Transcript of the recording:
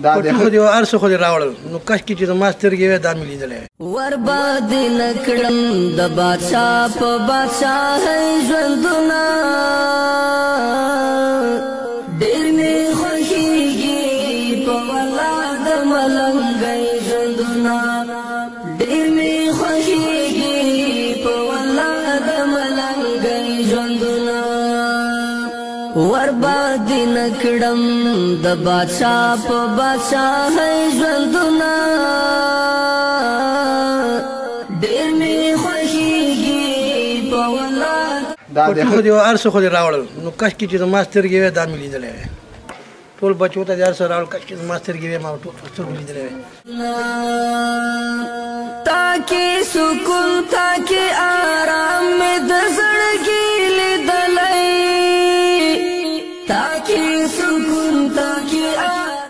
خو دې هر څه خو دې راوړل نو کاشکې چې زما سترګې وې دا مې لیدلی ورباندې نه کړم د بادشاه په بادشاهۍ ژوندونه ډېر مې خوښېږي په والله د ملنګۍ ژوندونه ډېر مې خوښېږي په والله د ملنګۍ ژوندونه ورباندې نه کړم د بادشاه په بادشاهۍ ژوندونه ډېر مې خوښېږي په والله خو دې هر څه خو دې راوړل نو کاشکې چې زما سترګې وې دا مې لیدلی وې ټول بچو ته دې هر څه راوړل کاشکې زما سترګې وې ما ټول سترګو لیدلی وې تاکي سکون تاکي آرام مې د زړګي